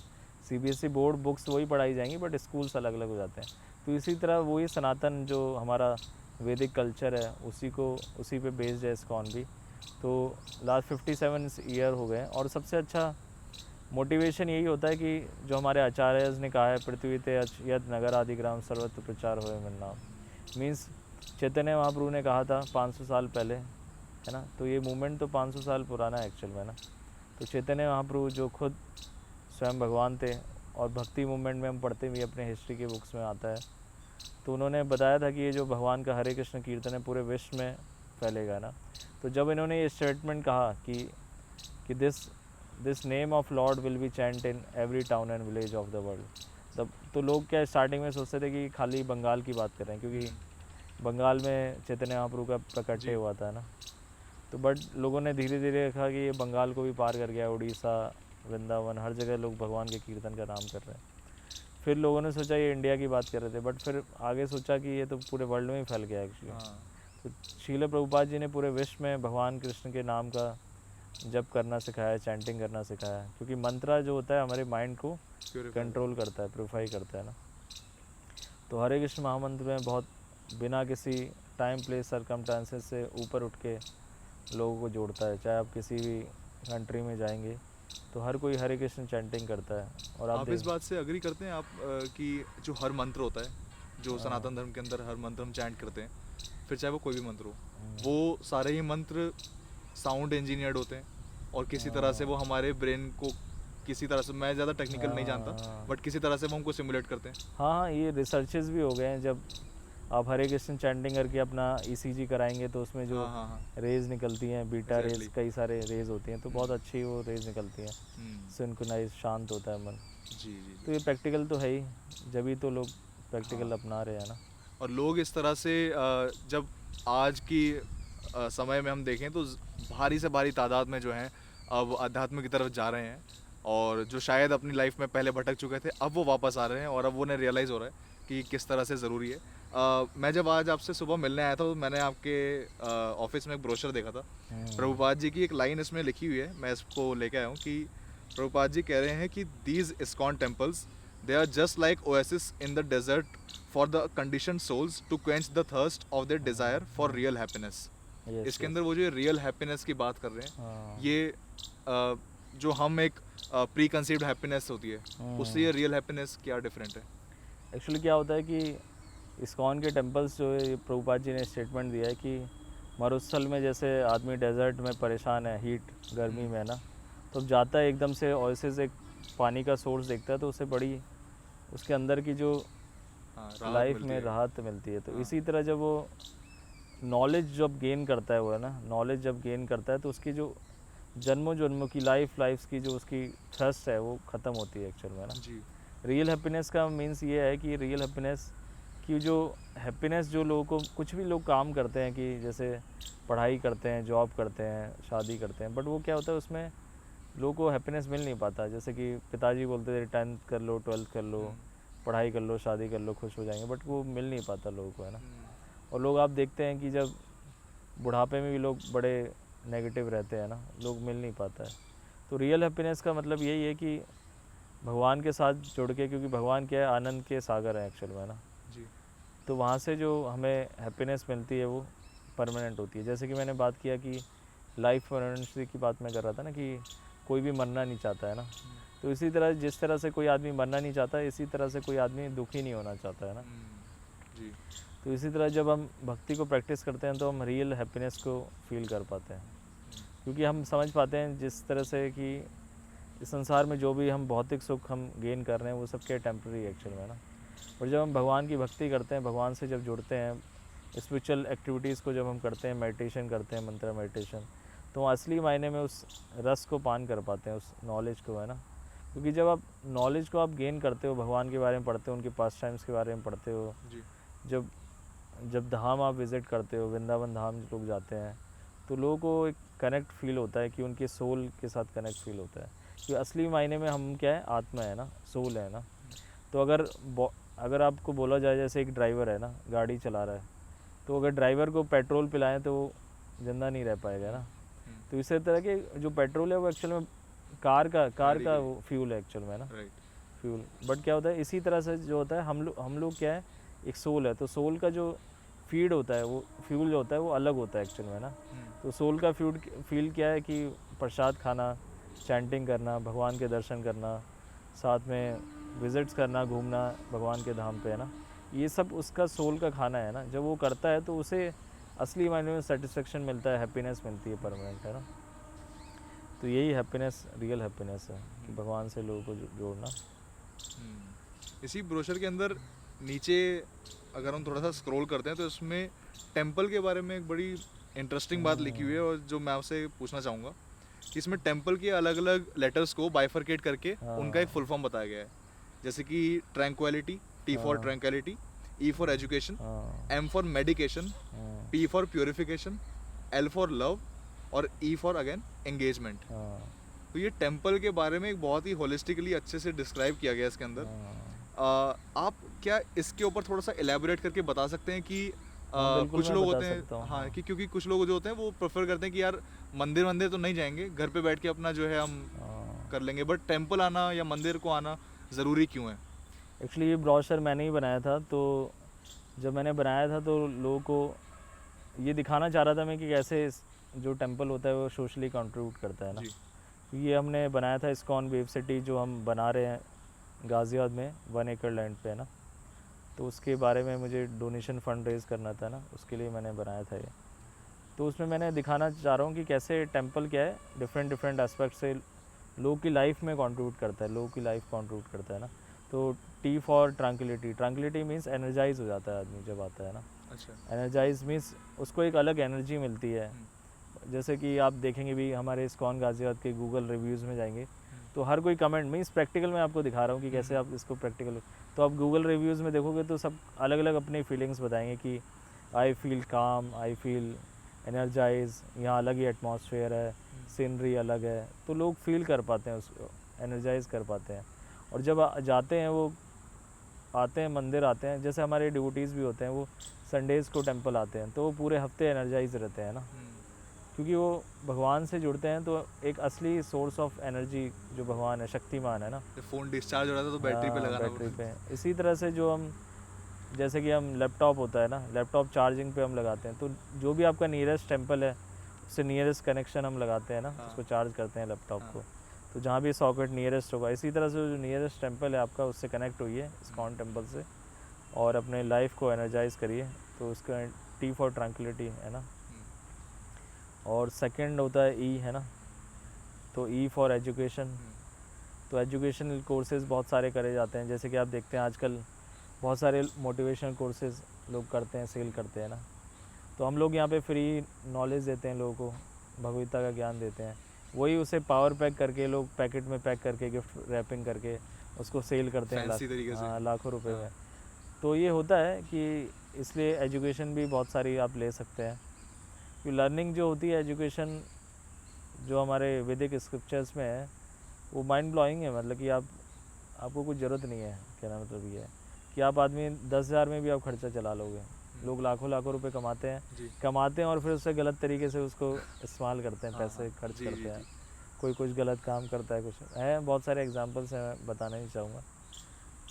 सीबीएसई बोर्ड बुक्स वही पढ़ाई जाएंगी बट स्कूल्स अलग अलग हो जाते हैं। तो इसी तरह वही सनातन जो हमारा वैदिक कल्चर है उसी पे बेस्ड है इस्कॉन भी। तो लास्ट 57 ईयर हो गए, और सबसे अच्छा मोटिवेशन यही होता है कि जो हमारे आचार्यज ने कहा है, पृथ्वी ते यद नगर आदि ग्राम सर्वत्र प्रचार होए मेरा नाम, मीन्स चैतन्य महाप्रभु ने कहा था 500 साल पहले, है ना। तो ये मूवमेंट तो 500 साल पुराना है एक्चुअल में ना। तो चैतन्य महाप्रभु जो खुद स्वयं भगवान थे, और भक्ति मूवमेंट में हम पढ़ते भी अपने हिस्ट्री के बुक्स में आता है तो उन्होंने बताया था कि ये जो भगवान का हरे कृष्ण कीर्तन है पूरे विश्व में फैलेगा ना। तो जब इन्होंने ये स्टेटमेंट कहा कि this name of Lord will be chant in every town and village of the world, तब तो लोग क्या स्टार्टिंग में सोचते थे कि खाली बंगाल की बात कर रहे हैं, क्योंकि बंगाल में चैतन्य महाप्रभु का प्रकट्य हुआ था ना। तो बट लोगों ने धीरे धीरे देखा कि ये बंगाल को भी पार कर गया, उड़ीसा, वृंदावन, हर जगह लोग भगवान के कीर्तन का नाम कर रहे हैं। फिर लोगों ने सोचा ये इंडिया की बात कर रहे थे, बट फिर आगे सोचा कि ये तो पूरे वर्ल्ड में ही फैल गया एक्चुअली। तो श्रील प्रभुपाद जी ने पूरे विश्व में भगवान कृष्ण के नाम का जप करना सिखाया, चैंटिंग करना सिखाया, क्योंकि मंत्रा जो होता है हमारे माइंड को कंट्रोल करता है, प्योरीफाई करता है ना। तो हरे कृष्ण महामंत्र में बहुत बिना किसी टाइम प्लेस सरकमस्टांसेस से ऊपर उठ के लोगों को जोड़ता है। चाहे आप किसी भी कंट्री में जाएंगे तो हर कोई हरे कृष्ण चैंटिंग करता है। और आप इस बात से अग्री करते हैं आप कि जो हर मंत्र होता है, जो सनातन धर्म के अंदर हर मंत्र हम चैंट करते हैं, फिर चाहे वो कोई भी मंत्र हो, वो सारे ही मंत्र साउंड इंजीनियर्ड होते हैं और किसी तरह से वो हमारे ब्रेन को किसी तरह से, मैं ज़्यादा टेक्निकल नहीं जानता, बट किसी तरह से वो हमको सिमुलेट करते हैं। हाँ, ये रिसर्चेस भी हो गए हैं। जब आप हरे कृष्ण चैंटिंग करके अपना ECG कराएंगे तो उसमें जो रेज निकलती हैं, बीटा रेज, कई सारे रेज होती हैं, तो बहुत अच्छी वो रेज निकलती हैं, सिंक्रोनाइज, शांत होता है मन। जी जी। तो ये प्रैक्टिकल तो है ही, जब ही तो लोग प्रैक्टिकल अपना रहे हैं ना। और लोग इस तरह से जब आज की समय में हम देखें तो भारी से भारी तादाद में जो हैं अब अध्यात्म की तरफ जा रहे हैं, और जो शायद अपनी लाइफ में पहले भटक चुके थे अब वो वापस आ रहे हैं, और अब उन्हें रियलाइज़ हो रहा है कि किस तरह से ज़रूरी है। मैं जब आज आपसे सुबह मिलने आया था तो मैंने आपके ऑफिस में एक ब्रोशर देखा था। प्रभुपाद जी की एक लाइन इसमें लिखी हुई है, मैं इसको लेके आया हूँ कि प्रभुपाद जी कह रहे हैं कि these ISKCON temples they are just like oasis in the desert for the condition souls to quench the thirst of their desire for real happiness. इसके अंदर वो जो रियल हैप्पीनेस की बात कर रहे हैं, ये जो हम एक प्री कंसीव्ड हैप्पीनेस होती है, उससे ये रियल हैप्पीनेस क्या डिफरेंट है? एक्चुअली क्या होता है कि इस्कॉन के टेम्पल्स जो है, प्रभुपाद जी ने स्टेटमेंट दिया है कि मरुस्थल में जैसे आदमी डेजर्ट में परेशान है, हीट गर्मी में ना, तो जाता है एकदम से ओएसिस, एक पानी का सोर्स देखता है, तो उसे बड़ी उसके अंदर की जो लाइफ में राहत मिलती है। तो इसी तरह जब वो नॉलेज जब गेन करता है, वो है ना, नॉलेज जब गेन करता है तो उसकी जो जन्मों जन्मों की लाइफ की जो उसकी थ्रस्ट है वो ख़त्म होती है एक्चुअल में ना। रियल हैप्पीनेस का मीन्स ये है कि रियल हैप्पीनेस की जो हैप्पीनेस जो लोगों को, कुछ भी लोग काम करते हैं कि जैसे पढ़ाई करते हैं, जॉब करते हैं, शादी करते हैं, बट वो क्या होता है उसमें लोगों को हैप्पीनेस मिल नहीं पाता। जैसे कि पिताजी बोलते थे 10th कर लो, 12th कर लो, पढ़ाई कर लो, शादी कर लो, खुश हो जाएंगे, बट वो मिल नहीं पाता लोगों को, है ना। और लोग आप देखते हैं कि जब बुढ़ापे में भी लोग बड़े नेगेटिव रहते हैं ना, लोग मिल नहीं पाता है। तो रियल हैप्पीनेस का मतलब यही है कि भगवान के साथ जुड़ के, क्योंकि भगवान क्या है, आनंद के सागर है एक्चुअल में ना जी। तो वहाँ से जो हमें हैप्पीनेस मिलती है वो परमानेंट होती है। जैसे कि मैंने बात किया कि लाइफ परमानेंसी की बात मैं कर रहा था ना, कि कोई भी मरना नहीं चाहता है ना। तो इसी तरह जिस तरह से कोई आदमी मरना नहीं चाहता, इसी तरह से कोई आदमी दुखी नहीं होना चाहता है ना जी। तो इसी तरह जब हम भक्ति को प्रैक्टिस करते हैं तो हम रियल हैप्पीनेस को फील कर पाते हैं, क्योंकि हम समझ पाते हैं जिस तरह से कि इस संसार में जो भी हम भौतिक सुख हम गेन कर रहे हैं वो सब क्या टेम्प्रेरी एक्चुअल में ना। और जब हम भगवान की भक्ति करते हैं, भगवान से जब जुड़ते हैं, स्पिरिचुअल एक्टिविटीज़ को जब हम करते हैं, मेडिटेशन करते हैं, मंत्र मेडिटेशन, तो असली मायने में उस रस को पान कर पाते हैं, उस नॉलेज को, है ना। क्योंकि जब आप नॉलेज को आप गेन करते हो, भगवान के बारे में पढ़ते हो, उनके पास टाइम्स के बारे में पढ़ते हो जी। जब धाम आप विज़िट करते हो, वृंदावन धाम लोग जाते हैं, तो लोगों को एक कनेक्ट फील होता है कि उनके सोल के साथ कनेक्ट फील होता है कि असली मायने में हम क्या है, आत्मा है ना, सोल है ना। तो अगर आपको बोला जाए जैसे एक ड्राइवर है ना, गाड़ी चला रहा है, तो अगर ड्राइवर को पेट्रोल पिलाएं तो वो जिंदा नहीं रह पाएगा ना। तो इसी तरह के जो पेट्रोल है वो एक्चुअल में कार का वो फ्यूल है एक्चुअल में ना, फ्यूल। बट क्या होता है, इसी तरह से जो होता है, हम लोग क्या है, एक सोल है, तो सोल का जो फीड होता है, वो फ्यूल जो होता है वो अलग होता है एक्चुअल में ना। तो सोल का फील क्या है कि प्रसाद खाना, चैंटिंग करना, भगवान के दर्शन करना, साथ में विजिट्स करना, घूमना भगवान के धाम पे, है ना। ये सब उसका सोल का खाना है ना। जब वो करता है तो उसे असली मायने में सेटिस्फेक्शन मिलता है, हैप्पीनेस मिलती है परमानेंट, है ना। तो यही हैप्पीनेस, रियल हैप्पीनेस है कि भगवान से लोगों को जोड़ना। इसी ब्रोशर के अंदर नीचे अगर हम थोड़ा सा स्क्रॉल करते हैं तो इसमें टेम्पल के बारे में एक बड़ी इंटरेस्टिंग बात लिखी हुई है, और जो मैं आपसे पूछना चाहूँगा कि इसमें टेम्पल के अलग अलग लेटर्स को बाइफरकेट करके उनका एक फुल फॉर्म बताया गया है, जैसे कि tranquility, T for tranquility, E for education, M for medication, P for purification, L for love और ई फॉर अगेन एंगेजमेंट। तो ये टेम्पल के बारे में एक बहुत ही होलिस्टिकली अच्छे से डिस्क्राइब किया गया है इसके अंदर। आप क्या इसके ऊपर थोड़ा सा एलैबोरेट करके बता सकते हैं कि बिल्कुल कुछ मैं लोग बता होते हैं, सकता हूँ, हाँ, हाँ। कि क्योंकि कुछ लोग जो होते हैं वो प्रेफर करते हैं कि यार मंदिर तो नहीं जाएंगे, घर पे बैठ के अपना जो है हम कर लेंगे, बट टेम्पल आना या मंदिर को आना ज़रूरी क्यों है? एक्चुअली ये ब्रोशर मैंने ही बनाया था, तो जब मैंने बनाया था तो लोगों को ये दिखाना चाह रहा था मैं कि कैसे जो टेम्पल होता है वो सोशली कंट्रीब्यूट करता है ना। जी। ये हमने बनाया था इस्कॉन वेव सिटी जो हम बना रहे हैं गाज़ियाबाद में 1 एकड़ लैंड पे है ना, तो उसके बारे में मुझे डोनेशन फ़ंड रेज़ करना था ना, उसके लिए मैंने बनाया था ये। तो उसमें मैंने दिखाना चाह रहा हूँ कि कैसे टेम्पल क्या है डिफरेंट एस्पेक्ट से लोगों की लाइफ में कंट्रीब्यूट करता है, लोगों की लाइफ कंट्रीब्यूट करता है ना। तो T for tranquility, tranquility means energize हो जाता है आदमी जब आता है ना। अच्छा। एनर्जाइज मीन्स उसको एक अलग एनर्जी मिलती है। जैसे कि आप देखेंगे भी हमारे इस्कॉन गाज़ियाबाद के गूगल रिव्यूज़ में जाएंगे तो हर कोई कमेंट मीन्स प्रैक्टिकल में आपको दिखा रहा हूँ कि कैसे आप इसको प्रैक्टिकल, तो आप गूगल रिव्यूज़ में देखोगे तो सब अलग अलग अपनी फीलिंग्स बताएंगे कि आई फील काम, आई फील एनर्जाइज, यहाँ अलग ही एटमॉस्फेयर है, सीनरी अलग है, तो लोग फील कर पाते हैं उसको, एनर्जाइज कर पाते हैं। और जब जाते हैं वो आते हैं मंदिर आते हैं, जैसे हमारे डिवोटीज़ भी होते हैं वो संडेज़ को टेंपल आते हैं तो वो पूरे हफ्ते एनर्जाइज रहते हैं ना, क्योंकि वो भगवान से जुड़ते हैं। तो एक असली सोर्स ऑफ एनर्जी जो भगवान है, शक्तिमान है ना। फ़ोन डिस्चार्ज हो रहा था तो बैटरी पे हाँ, लगाना बैटरी पे। इसी तरह से जो हम जैसे कि हम लैपटॉप होता है ना, लैपटॉप चार्जिंग पे हम लगाते हैं, तो जो भी आपका नियरेस्ट टेंपल है उससे नियरेस्ट कनेक्शन हम लगाते हैं ना, उसको चार्ज करते हैं लैपटॉप को। तो जहाँ भी सॉकेट नियरेस्ट होगा, इसी तरह से जो नियरेस्ट टेंपल है आपका उससे कनेक्ट होइए इस्कॉन टेंपल से और अपने लाइफ को एनर्जाइज करिए। तो उसका टी फॉर ट्रैंक्विलिटी है ना। और सेकंड होता है ई है ना, तो ई फॉर एजुकेशन। तो एजुकेशनल कोर्सेज़ बहुत सारे करे जाते हैं, जैसे कि आप देखते हैं आजकल बहुत सारे मोटिवेशनल कोर्सेज़ लोग करते हैं, सेल करते हैं ना। तो हम लोग यहाँ पे फ्री नॉलेज देते हैं लोगों को, भगवदगीता का ज्ञान देते हैं, वही उसे पावर पैक करके लोग पैकेट में पैक करके गिफ्ट रैपिंग करके उसको सेल करते हैं फैंसी तरीके से। लाखों रुपए में। तो ये होता है कि इसलिए एजुकेशन भी बहुत सारी आप ले सकते हैं, कि लर्निंग जो होती है एजुकेशन जो हमारे वैदिक स्क्रिप्चर्स में है वो माइंड ब्लोइंग है। मतलब कि आपको कुछ ज़रूरत नहीं है, कहना मतलब ये है कि आप आदमी 10,000 में भी आप खर्चा चला लोगे। लोग लाखों रुपए कमाते हैं और फिर उससे गलत तरीके से उसको इस्तेमाल करते हैं, पैसे खर्च करते हैं। कोई कुछ गलत काम करता है, कुछ है, बहुत सारे एग्जांपल्स हैं, मैं बताना नहीं चाहूँगा।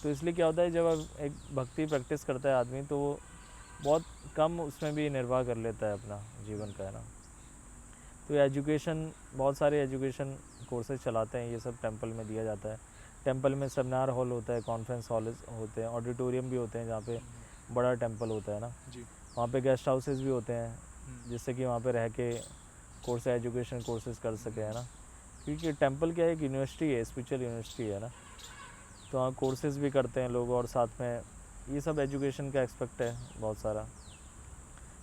तो इसलिए क्या होता है जब अब एक भक्ति प्रैक्टिस करता है आदमी तो वो बहुत कम उसमें भी निर्वाह कर लेता है अपना जीवन का, है ना। तो एजुकेशन, बहुत सारे एजुकेशन कोर्सेज चलाते हैं, ये सब टेंपल में दिया जाता है। टेंपल में सेमिनार हॉल होता है, कॉन्फ्रेंस हॉल होते हैं, ऑडिटोरियम भी होते हैं जहाँ पे बड़ा टेंपल होता है ना। वहाँ पे गेस्ट हाउसेस भी होते हैं जिससे कि वहाँ पे रह के कोर्स एजुकेशन कोर्सेज कर सके, है ना। क्योंकि टेंपल क्या है, एक यूनिवर्सिटी है, स्पिरिचुअल यूनिवर्सिटी है ना। तो वहाँ कोर्सेज भी करते हैं लोग और साथ में ये सब एजुकेशन का एक्सपेक्ट है बहुत सारा।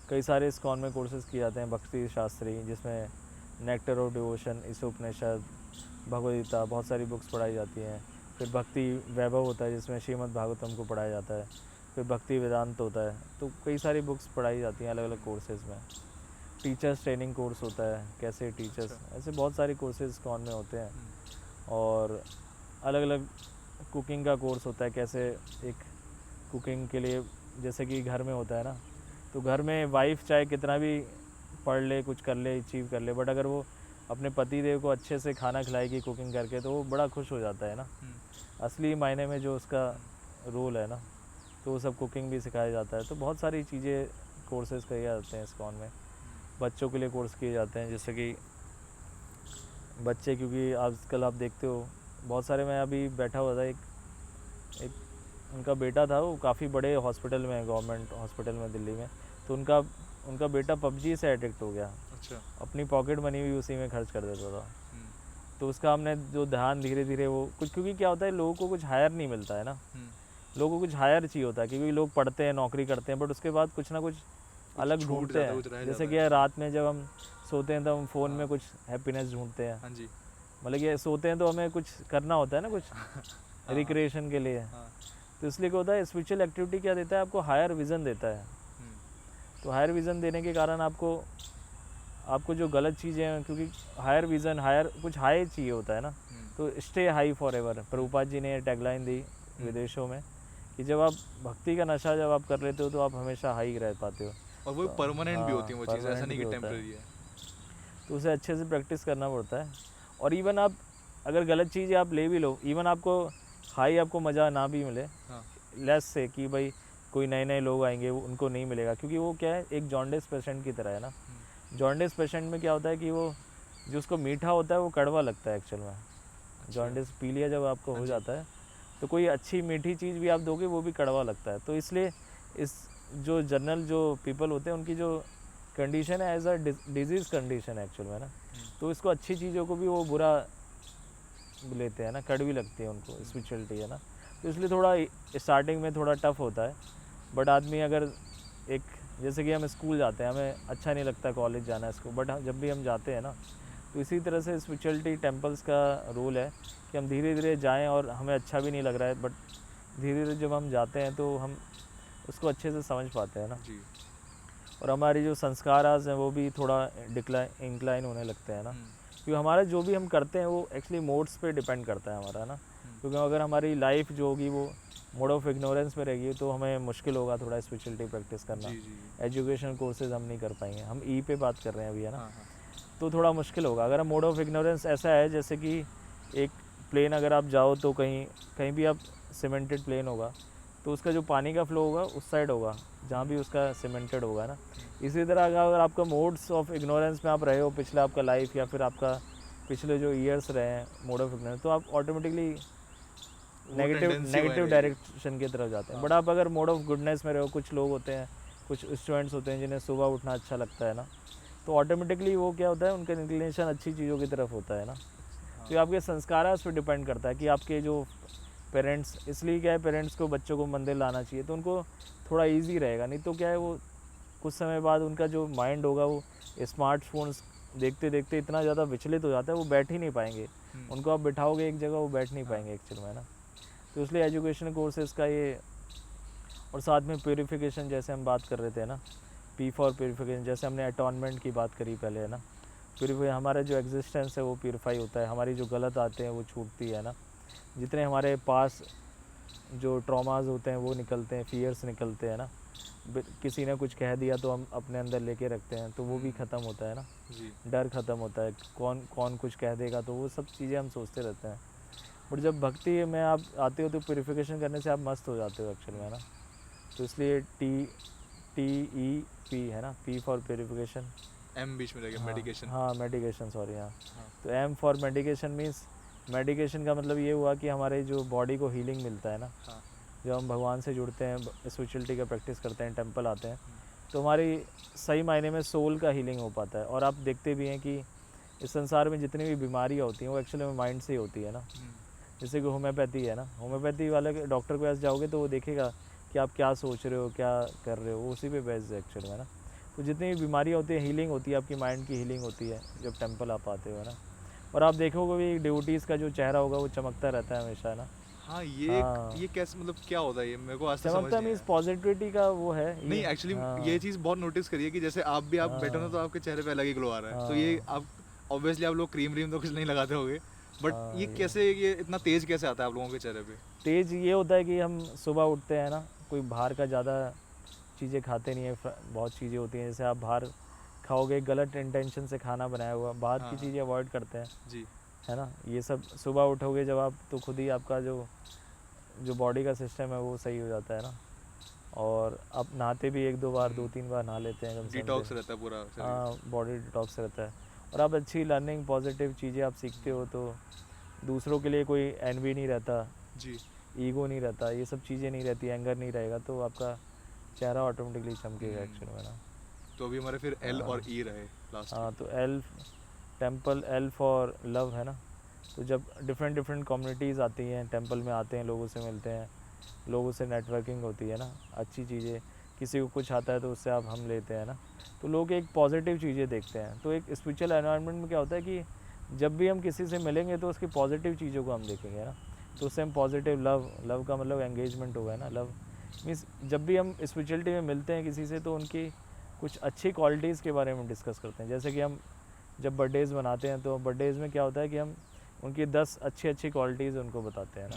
कई सारे इस्कॉन में कोर्सेज किए जाते हैं, भक्ति शास्त्री जिसमें nectar of devotion, Ishopanishad, Bhagavad Gita, बहुत सारी बुक्स पढ़ाई जाती हैं। फिर भक्ति वैभव होता है जिसमें श्रीमद् भागवतम को पढ़ाया जाता है। फिर भक्ति वेदांत होता है। तो कई सारी बुक्स पढ़ाई जाती हैं अलग अलग कोर्सेज़ में। टीचर्स ट्रेनिंग कोर्स होता है, कैसे टीचर्स, ऐसे बहुत सारे कोर्सेज इस्कॉन में होते हैं। और अलग अलग कुकिंग का कोर्स होता है, कैसे एक कुकिंग के लिए, जैसे कि घर में होता है ना, तो घर में वाइफ चाहे कितना भी पढ़ ले, कुछ कर ले, अचीव कर ले, बट अगर वो अपने पति देव को अच्छे से खाना खिलाएगी कुकिंग करके तो वो बड़ा खुश हो जाता है ना। असली मायने में जो उसका रोल है ना, तो वो सब कुकिंग भी सिखाया जाता है। तो बहुत सारी चीज़ें कोर्सेज किए जाते हैं इस्कॉन में। बच्चों के लिए कोर्स किए जाते हैं, जैसे कि बच्चे, क्योंकि आजकल आप देखते हो बहुत सारे, मैं अभी बैठा हुआ था, एक उनका बेटा था, वो काफ़ी बड़े हॉस्पिटल में है, गवर्नमेंट हॉस्पिटल में दिल्ली में। तो उनका बेटा पबजी से एडिक्ट हो गया। अच्छा। अपनी पॉकेट मनी भी उसी में खर्च कर देता था। तो उसका हमने जो ध्यान धीरे धीरे वो कुछ, क्योंकि क्या होता है लोगों को कुछ हायर नहीं मिलता है ना, लोगों को कुछ हायर चाहिए होता है, क्योंकि लोग पढ़ते हैं, नौकरी करते हैं, बट उसके बाद कुछ ना कुछ अलग छूट ढूंढते जाता है, कुछ हैं। रह जैसे जाता कि है। यार रात में जब हम सोते हैं तो हम फ़ोन हाँ। में कुछ हैप्पीनेस ढूंढते हैं। हाँ जी। मतलब कि सोते हैं तो हमें कुछ करना होता है ना, कुछ हाँ, रिक्रिएशन के लिए। हाँ। तो इसलिए क्या होता है, स्पिरिचुअल एक्टिविटी क्या देता है आपको, हायर विज़न देता है। तो हायर विज़न देने के कारण आपको आपको जो गलत चीज़ें हैं, क्योंकि हायर विज़न, हायर कुछ हाई चाहिए होता है ना, तो stay high forever. Prabhupada ji ने टैगलाइन दी विदेशों में कि जब आप भक्ति का नशा जब आप कर लेते हो तो आप हमेशा हाई रह पाते हो। और वो तो परमानेंट भी होती हाँ, है वो चीज़, ऐसा परमानेंट नहीं भी कि होता है, टेम्परेरी है। तो उसे अच्छे से प्रैक्टिस करना पड़ता है। और इवन आप अगर गलत चीज़ें आप ले भी लो, इवन आपको हाई आपको मज़ा ना भी मिले, हाँ। लेस से कि भाई कोई नए नए लोग आएंगे उनको नहीं मिलेगा, क्योंकि वो क्या है, एक जॉन्डिस पेशेंट की तरह है ना। जॉन्डिस पेशेंट में क्या होता है कि वो जो उसको मीठा होता है वो कड़वा लगता है एक्चुअल में। जॉन्डिस पी लिया जब आपको हाँ हो जी। जाता है तो कोई अच्छी मीठी चीज़ भी आप दोगे वो भी कड़वा लगता है। तो इसलिए इस जो जनरल जो पीपल होते हैं उनकी जो कंडीशन है एज अ डिजीज़ कंडीशन है एक्चुअल में ना, तो इसको अच्छी चीज़ों को भी वो बुरा लेते हैं ना, कड़वी लगती है उनको, स्पिरिचुअलिटी है ना। तो इसलिए थोड़ा स्टार्टिंग में थोड़ा टफ होता है। बट आदमी अगर एक, जैसे कि हम स्कूल जाते हैं, हमें अच्छा नहीं लगता कॉलेज जाना इसको, बट जब भी हम जाते हैं ना, तो इसी तरह से स्पिरिचुअलिटी टेम्पल्स का रोल है कि हम धीरे धीरे जाएं, और हमें अच्छा भी नहीं लग रहा है, बट धीरे धीरे जब हम जाते हैं तो हम उसको अच्छे से समझ पाते हैं ना। जी। और हमारी जो संस्कार हैं वो भी थोड़ा इंक्लाइन होने लगते हैं ना, क्योंकि हमारा जो भी हम करते हैं वो एक्चुअली मोड्स पे डिपेंड करता है हमारा ना। क्योंकि अगर हमारी लाइफ जो होगी वो मोड ऑफ इग्नोरेंस में रहेगी तो हमें मुश्किल होगा थोड़ा स्पिरिचुअलिटी प्रैक्टिस करना। जी, जी। एजुकेशन कोर्सेज हम नहीं कर पाएंगे, हम ई पे बात कर रहे हैं अभी, है ना। हाँ, हाँ। तो थोड़ा मुश्किल होगा। अगर हम मोड ऑफ इग्नोरेंस ऐसा है जैसे कि एक प्लेन अगर आप जाओ तो कहीं कहीं भी आप सीमेंटेड प्लेन होगा, तो उसका जो पानी का फ्लो होगा उस साइड होगा जहाँ भी उसका सीमेंटेड होगा ना। इसी तरह अगर आपका मोड्स ऑफ इग्नोरेंस में आप रहे हो पिछला आपका लाइफ, या फिर आपका पिछले जो ईयर्स रहे हैं मोड ऑफ इग्नोरेंस, तो आप ऑटोमेटिकली नेगेटिव डायरेक्शन की तरफ जाते हैं। बट आप अगर मोड ऑफ गुडनेस में रहो, कुछ लोग होते हैं, कुछ स्टूडेंट्स होते हैं जिन्हें सुबह उठना अच्छा लगता है ना, तो ऑटोमेटिकली वो क्या होता है, उनका इंक्लिनेशन अच्छी चीज़ों की तरफ होता है ना। तो ये आपके संस्कार उस पर डिपेंड करता है कि आपके जो पेरेंट्स, इसलिए क्या है पेरेंट्स को बच्चों को मंदिर लाना चाहिए, तो उनको थोड़ा इजी रहेगा। नहीं तो क्या है, वो कुछ समय बाद उनका जो माइंड होगा वो स्मार्टफोन्स देखते देखते इतना ज़्यादा विचलित हो जाता है, वो बैठ ही नहीं पाएंगे। उनको आप बिठाओगे एक जगह, वो बैठ नहीं पाएंगे एक्चुअल में ना। तो इसलिए एजुकेशन कोर्सेज का ये, और साथ में प्योरीफिकेशन जैसे हम बात कर रहे थे ना, पी फॉर प्योरीफिकेशन, जैसे हमने अटॉनमेंट की बात करी पहले, है ना। प्योरीफाई, हमारा जो एग्जिस्टेंस है वो प्योरीफाई होता है, हमारी जो गलत आते हैं वो छूटती है ना। जितने हमारे पास जो ट्रॉमाज होते हैं वो निकलते हैं, फियर्स निकलते हैं ना। किसी ने कुछ कह दिया तो हम अपने अंदर लेके रखते हैं, तो वो भी ख़त्म होता है ना। डर ख़त्म होता है, कौन कौन कुछ कह देगा, तो वो सब चीज़ें हम सोचते रहते हैं। बट जब भक्ति में आप आते हो तो प्योरीफिकेशन करने से आप मस्त हो जाते हो एक्चुअल में ना। तो इसलिए TEP है ना, P फॉर प्योरीफिकेशन, एम बीच में रहेगा, मेडिकेशन। हाँ मेडिकेशन, सॉरी, हाँ। हाँ। तो M for medication means, medication का मतलब ये हुआ कि हमारे जो बॉडी को हीलिंग मिलता है ना। हाँ। जब हम भगवान से जुड़ते हैं, स्पिरिचुअलिटी का प्रैक्टिस करते हैं, टेंपल आते हैं, तो हमारी सही मायने में सोल का हीलिंग हो पाता है। और आप देखते भी हैं कि इस संसार में जितनी भी बीमारियाँ होती हैं वो एक्चुअली में माइंड से ही होती है ना। जैसे कि होम्योपैथी है ना, होम्योपैथी वाले डॉक्टर के पास जाओगे तो वो देखेगा कि आप क्या सोच रहे हो, क्या कर रहे हो, वो उसी पे बेस्ड है एक्चुअल में ना। तो जितनी भी बीमारियाँ होती हैं, हीलिंग होती है, आपकी माइंड की हीलिंग होती है जब टेंपल आप आते हो ना। और आप देखोगे भी डिवोटीज़ का जो चेहरा होगा वो चमकता रहता है हमेशा, है ना। हाँ, ये कैसे, मतलब क्या होता है ये, मेरे को आज तक समझ चमकता नहीं मीन्स आया। पॉजिटिविटी का वो है नहीं, एक्चुअली ये चीज़ बहुत नोटिस करी है कि जैसे आप बैठे हो ना तो आपके चेहरे पे अलग ही ग्लो आ रहा है। तो ये आप ऑब्वियसली आप लोग क्रीम तो कुछ नहीं लगाते होगे, बट ये कैसे, ये इतना तेज कैसे आता है आप लोगों के चेहरे पे? तेज ये होता है कि हम सुबह उठते हैं ना, कोई बाहर का ज़्यादा चीज़ें खाते नहीं है। बहुत चीज़ें होती हैं, जैसे आप बाहर खाओगे गलत इंटेंशन से खाना बनाया हुआ, बाहर की चीज़ें अवॉइड करते हैं जी, है ना। ये सब सुबह उठोगे जब आप, तो खुद ही आपका जो बॉडी का सिस्टम है वो सही हो जाता है ना। और आप नहाते भी 1-2 बार, 2-3 बार नहा लेते हैं कम से कम। डिटॉक्स रहता है पूरा शरीर। हाँ, बॉडी डिटॉक्स रहता है। और आप अच्छी लर्निंग, पॉजिटिव चीज़ें आप सीखते हो, तो दूसरों के लिए कोई एनवी नहीं रहता जी। ईगो नहीं रहता, ये सब चीज़ें नहीं रहती, एंगर नहीं रहेगा, तो आपका चेहरा ऑटोमेटिकली चमकेगा एक्चुअल में ना। तो अभी हमारे फिर एल और ई रहे लास्ट। हाँ, तो L temple, L for love है ना। तो जब डिफरेंट कम्युनिटीज़ आती हैं टेंपल में, आते हैं, लोगों से मिलते हैं, लोगों से नेटवर्किंग होती है ना, अच्छी चीज़ें, किसी को कुछ आता है तो उससे आप हम लेते हैं ना, तो लोग एक पॉजिटिव चीज़ें देखते हैं। तो एक स्पिरिचुअल एनवायरनमेंट में क्या होता है कि जब भी हम किसी से मिलेंगे तो उसकी पॉजिटिव चीज़ों को हम देखेंगे ना, तो उससे हम पॉजिटिव लव का मतलब एंगेजमेंट होगा ना। लव मीन्स जब भी हम स्पिरिचुअलिटी में मिलते हैं किसी से तो उनकी कुछ अच्छी क्वालिटीज़ के बारे में डिस्कस करते हैं। जैसे कि हम जब बर्थडेज़ मनाते हैं तो बर्थडेज़ में क्या होता है कि हम उनकी 10 अच्छी क्वालिटीज़ उनको बताते हैं ना।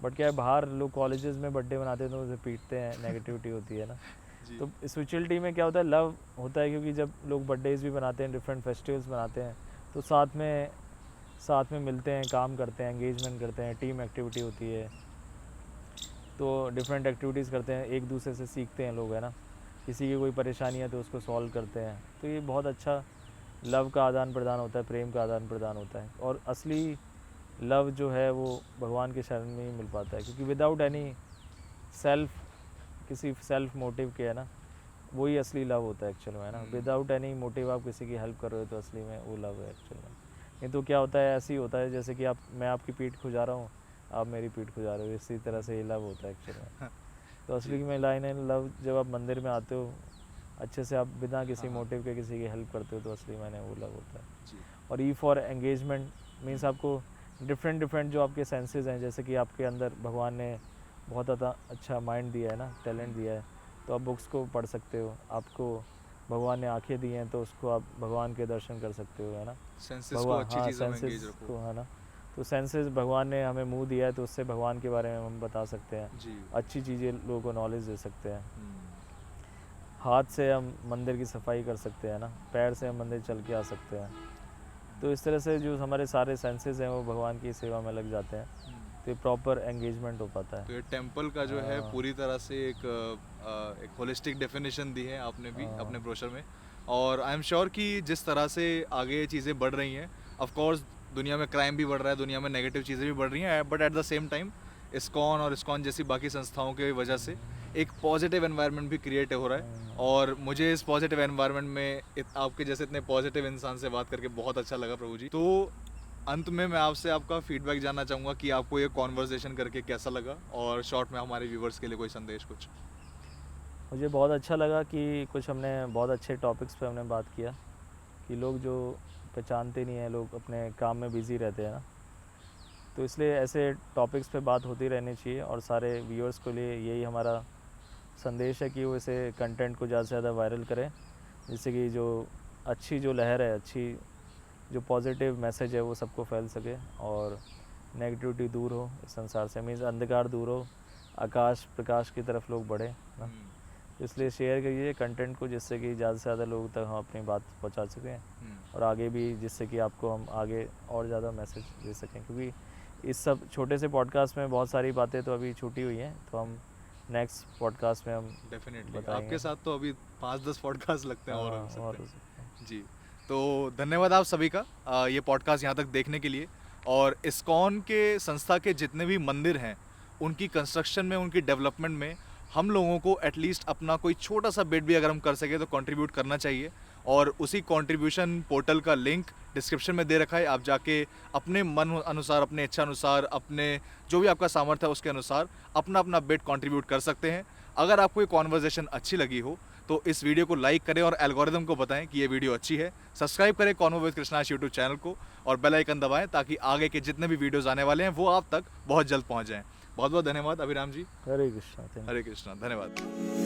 बट क्या है, बाहर लोग कॉलेजेस में बर्थडे मनाते हैं तो उसे पीटते हैं, नेगेटिविटी होती है ना। तो स्पिरिचुअलिटी में क्या होता है, लव होता है, क्योंकि जब लोग बर्थडेज़ भी बनाते हैं, डिफरेंट फेस्टिवल्स बनाते हैं, तो साथ में मिलते हैं, काम करते हैं, एंगेजमेंट करते हैं, टीम एक्टिविटी होती है, तो डिफरेंट एक्टिविटीज़ करते हैं, एक दूसरे से सीखते हैं लोग, है ना। किसी की कोई परेशानी है तो उसको सॉल्व करते हैं, तो ये बहुत अच्छा लव का आदान प्रदान होता है, प्रेम का आदान प्रदान होता है। और असली लव जो है वो भगवान के शरण में ही मिल पाता है, क्योंकि विदाउट एनी किसी सेल्फ मोटिव के, है ना, वही असली लव होता है एक्चुअल में, है ना। विदाउट एनी मोटिव आप किसी की हेल्प कर रहे हो तो असली में वो लव है एक्चुअल में। नहीं तो क्या होता है, ऐसे ही होता है जैसे कि मैं आपकी पीठ खुजा रहा हूँ, आप मेरी पीठ खुजा रहे हो, इसी तरह से ये लव होता है एक्चुअल में। तो असली में लाइन है लव, जब आप मंदिर में आते हो अच्छे से, आप बिना किसी मोटिव के किसी की हेल्प करते हो तो असली में वो लव होता है। और ई फॉर एंगेजमेंट मीन्स आपको डिफरेंट जो आपके सेंसेस हैं, जैसे कि आपके अंदर भगवान ने बहुत अच्छा माइंड दिया है ना, टैलेंट दिया है, तो आप बुक्स को पढ़ सकते हो। आपको भगवान ने आंखें दी हैं तो उसको आप भगवान के दर्शन कर सकते हो, है ना। सेंसेस को अच्छी चीज़ों में एंगेज सेंसेस रखो। को, है ना। तो सेंसेस, भगवान ने हमें मुंह दिया है तो उससे भगवान के बारे में हम बता सकते हैं, अच्छी चीज़ें लोगों को नॉलेज दे सकते हैं। हाथ से हम मंदिर की सफाई कर सकते हैं ना, पैर से हम मंदिर चल के आ सकते हैं। तो इस तरह से जो हमारे सारे सेंसेस हैं वो भगवान की सेवा में लग जाते हैं, तो ये प्रॉपर एंगेजमेंट हो पाता है। तो ये टेम्पल का जो है पूरी तरह से एक होलिस्टिक डेफिनेशन दी है आपने भी अपने ब्रोशर में। और आई एम श्योर कि जिस तरह से आगे चीज़ें बढ़ रही हैं, ऑफ कोर्स दुनिया में क्राइम भी बढ़ रहा है, दुनिया में नेगेटिव चीज़ें भी बढ़ रही हैं, but at the same time ISKCON और इस्कॉन जैसी बाकी संस्थाओं की वजह से एक पॉजिटिव एनवायरनमेंट भी क्रिएट हो रहा है। और मुझे इस पॉजिटिव एनवायरनमेंट में आपके जैसे इतने पॉजिटिव इंसान से बात करके बहुत अच्छा लगा प्रभु जी। तो अंत में मैं आपसे आपका फीडबैक जानना चाहूँगा कि आपको ये कॉन्वर्सेशन करके कैसा लगा, और शॉर्ट में हमारे व्यूवर्स के लिए कोई संदेश कुछ। मुझे बहुत अच्छा लगा कि कुछ हमने बहुत अच्छे टॉपिक्स पे हमने बात किया, कि लोग जो पहचानते नहीं हैं, लोग अपने काम में बिज़ी रहते हैं ना, तो इसलिए ऐसे टॉपिक्स पे बात होती रहनी चाहिए। और सारे व्यूअर्स के लिए यही हमारा संदेश है कि वो इसे कंटेंट को ज़्यादा से ज़्यादा वायरल करें, जिससे कि जो अच्छी जो लहर है, अच्छी जो पॉजिटिव मैसेज है वो सबको फैल सके, और नेगेटिविटी दूर हो इस संसार से, मीन्स अंधकार दूर हो, आकाश प्रकाश की तरफ लोग बढ़े ना। तो इसलिए शेयर करिए कंटेंट को, जिससे कि ज़्यादा से ज़्यादा लोगों तक हम अपनी बात पहुंचा सकें, और आगे भी जिससे कि आपको हम आगे और ज़्यादा मैसेज दे सकें, क्योंकि इस सब छोटे से पॉडकास्ट में बहुत सारी बातें तो अभी छूटी हुई हैं, तो हम नेक्स्ट पॉडकास्ट में हम डेफिनेटली आपके साथ तो अभी 5-10 पॉडकास्ट लगते हैं और हो सकते हैं। जी, तो धन्यवाद आप सभी का ये पॉडकास्ट यहाँ तक देखने के लिए। और इस्कॉन के संस्था के जितने भी मंदिर हैं, उनकी कंस्ट्रक्शन में, उनकी डेवलपमेंट में हम लोगों को एटलीस्ट अपना कोई छोटा सा बिट भी अगर हम कर सके तो कंट्रीब्यूट करना चाहिए। और उसी कंट्रीब्यूशन पोर्टल का लिंक डिस्क्रिप्शन में दे रखा है, आप जाके अपने मन अनुसार, अपने इच्छा अनुसार, अपने जो भी आपका सामर्थ्य है उसके अनुसार अपना अपना बिट कंट्रीब्यूट कर सकते हैं। अगर आपको ये कॉन्वर्सेशन अच्छी लगी हो तो इस वीडियो को लाइक करें और एल्गोरिदम को बताएं कि ये वीडियो अच्छी है। सब्सक्राइब करें कॉन्वो विद कृष्णाश यूट्यूब चैनल को, और बेल आइकन दबाएं ताकि आगे के जितने भी वीडियोस आने वाले हैं वो आप तक बहुत जल्द पहुंच जाएं। बहुत बहुत धन्यवाद अभिराम जी। हरे कृष्णा। हरे कृष्णा, धन्यवाद।